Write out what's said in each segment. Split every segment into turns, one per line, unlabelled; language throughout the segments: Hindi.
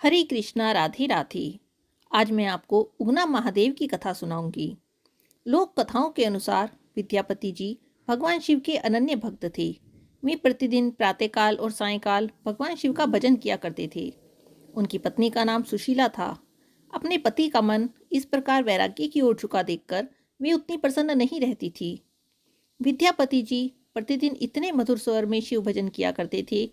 हरे कृष्णा राधे राधे। आज मैं आपको उगना महादेव की कथा सुनाऊंगी। लोक कथाओं के अनुसार विद्यापति जी भगवान शिव के अनन्य भक्त थे। वे प्रतिदिन प्रातःकाल और सायंकाल भगवान शिव का भजन किया करते थे। उनकी पत्नी का नाम सुशीला था। अपने पति का मन इस प्रकार वैराग्य की ओर झुका देखकर वे उतनी प्रसन्न नहीं रहती थी। विद्यापति जी प्रतिदिन इतने मधुर स्वर में शिव भजन किया करते थे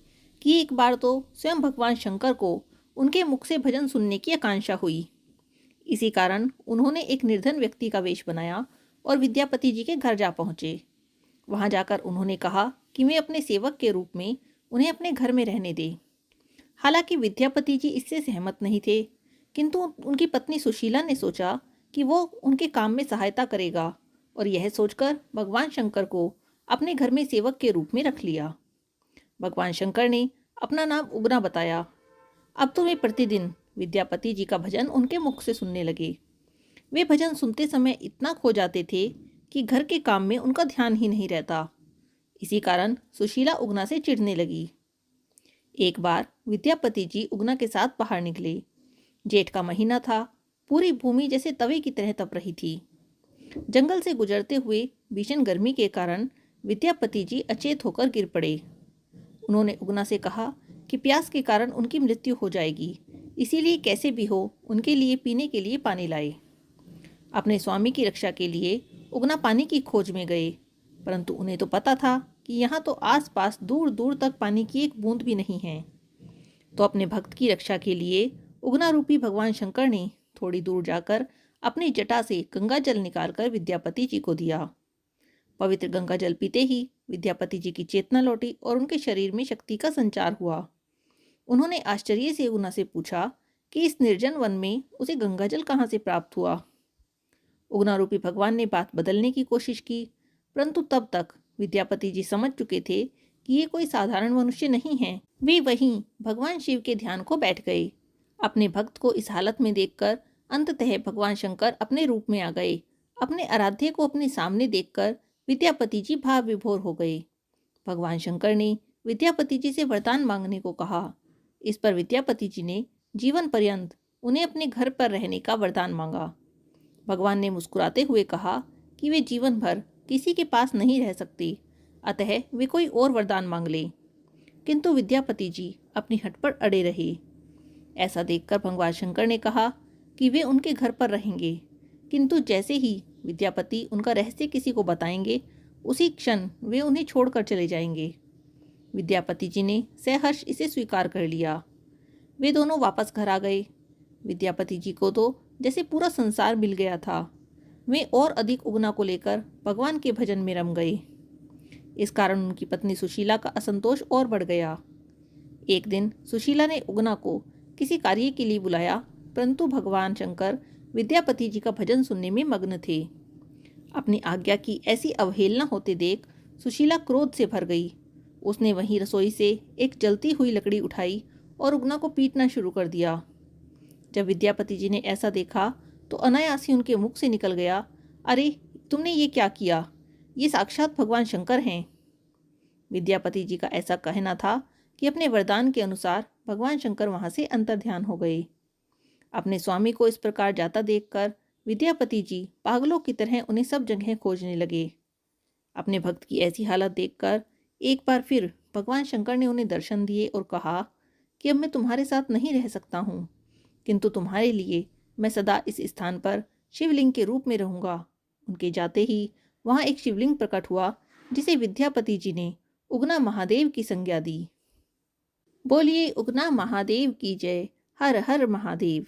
कि एक बार तो स्वयं भगवान शंकर को उनके मुख से भजन सुनने की आकांक्षा हुई। इसी कारण उन्होंने एक निर्धन व्यक्ति का वेश बनाया और विद्यापति जी के घर जा पहुंचे। वहां जाकर उन्होंने कहा कि वे अपने सेवक के रूप में उन्हें अपने घर में रहने दें। हालांकि विद्यापति जी इससे सहमत नहीं थे, किंतु उनकी पत्नी सुशीला ने सोचा कि वो उनके काम में सहायता करेगा और यह सोचकर भगवान शंकर को अपने घर में सेवक के रूप में रख लिया। भगवान शंकर ने अपना नाम उगना बताया। अब तो वे प्रतिदिन विद्यापति जी का भजन उनके मुख से सुनने लगे। वे भजन सुनते समय इतना खो जाते थे कि घर के काम में उनका ध्यान ही नहीं रहता। इसी कारण सुशीला उगना से चिढ़ने लगी। एक बार विद्यापति जी उगना के साथ बाहर निकले। जेठ का महीना था। पूरी भूमि जैसे तवे की तरह तप रही थी। जंगल से गुजरते हुए भीषण गर्मी के कारण विद्यापति जी अचेत होकर गिर पड़े। उन्होंने उगना से कहा कि प्यास के कारण उनकी मृत्यु हो जाएगी, इसीलिए कैसे भी हो उनके लिए पीने के लिए पानी लाए। अपने स्वामी की रक्षा के लिए उगना पानी की खोज में गए, परंतु उन्हें तो पता था कि यहाँ तो आसपास दूर दूर तक पानी की एक बूंद भी नहीं है। तो अपने भक्त की रक्षा के लिए उगना रूपी भगवान शंकर ने थोड़ी दूर जाकर अपनी जटा से गंगा जल निकालकर विद्यापति जी को दिया। पवित्र गंगा जल पीते ही विद्यापति जी की चेतना लौटी और उनके शरीर में शक्ति का संचार हुआ। उन्होंने आश्चर्य से उगना से पूछा कि इस निर्जन वन में उसे गंगा जल कहाँ से प्राप्त हुआ। उगना रूपी भगवान ने बात बदलने की कोशिश की, परंतु तब तक विद्यापति जी समझ चुके थे कि ये कोई साधारण मनुष्य नहीं है। वे वहीं भगवान शिव के ध्यान को बैठ गए। अपने भक्त को इस हालत में देखकर अंततः भगवान शंकर अपने रूप में आ गए। अपने आराध्य को अपने सामने देखकर विद्यापति जी भाव विभोर हो गए। भगवान शंकर ने विद्यापति जी से वरदान मांगने को कहा। इस पर विद्यापति जी ने जीवन पर्यंत उन्हें अपने घर पर रहने का वरदान मांगा। भगवान ने मुस्कुराते हुए कहा कि वे जीवन भर किसी के पास नहीं रह सकते, अतः वे कोई और वरदान मांग ले। किंतु विद्यापति जी अपनी हट पर अड़े रहे। ऐसा देखकर भगवान शंकर ने कहा कि वे उनके घर पर रहेंगे, किंतु जैसे ही विद्यापति उनका रहस्य किसी को बताएंगे, उसी क्षण वे उन्हें छोड़कर चले जाएंगे। विद्यापति जी ने सहर्ष इसे स्वीकार कर लिया। वे दोनों वापस घर आ गए। विद्यापति जी को तो जैसे पूरा संसार मिल गया था। वे और अधिक उगना को लेकर भगवान के भजन में रम गए। इस कारण उनकी पत्नी सुशीला का असंतोष और बढ़ गया। एक दिन सुशीला ने उगना को किसी कार्य के लिए बुलाया, परंतु भगवान शंकर विद्यापति जी का भजन सुनने में मग्न थे। अपनी आज्ञा की ऐसी अवहेलना होते देख सुशीला क्रोध से भर गई। उसने वहीं रसोई से एक जलती हुई लकड़ी उठाई और उगना को पीटना शुरू कर दिया। जब विद्यापति जी ने ऐसा देखा तो अनायास ही उनके मुख से निकल गया, अरे तुमने ये क्या किया? ये साक्षात भगवान शंकर हैं। विद्यापति जी का ऐसा कहना था कि अपने वरदान के अनुसार भगवान शंकर वहां से अंतर्ध्यान हो गए। अपने स्वामी को इस प्रकार जाता देखकर विद्यापति जी पागलों की तरह उन्हें सब जगह खोजने लगे। अपने भक्त की ऐसी हालत देखकर एक बार फिर भगवान शंकर ने उन्हें दर्शन दिए और कहा कि अब मैं तुम्हारे साथ नहीं रह सकता हूँ, किंतु तुम्हारे लिए मैं सदा इस स्थान पर शिवलिंग के रूप में रहूंगा। उनके जाते ही वहां एक शिवलिंग प्रकट हुआ, जिसे विद्यापति जी ने उगना महादेव की संज्ञा दी। बोलिए उगना महादेव की जय। हर हर महादेव।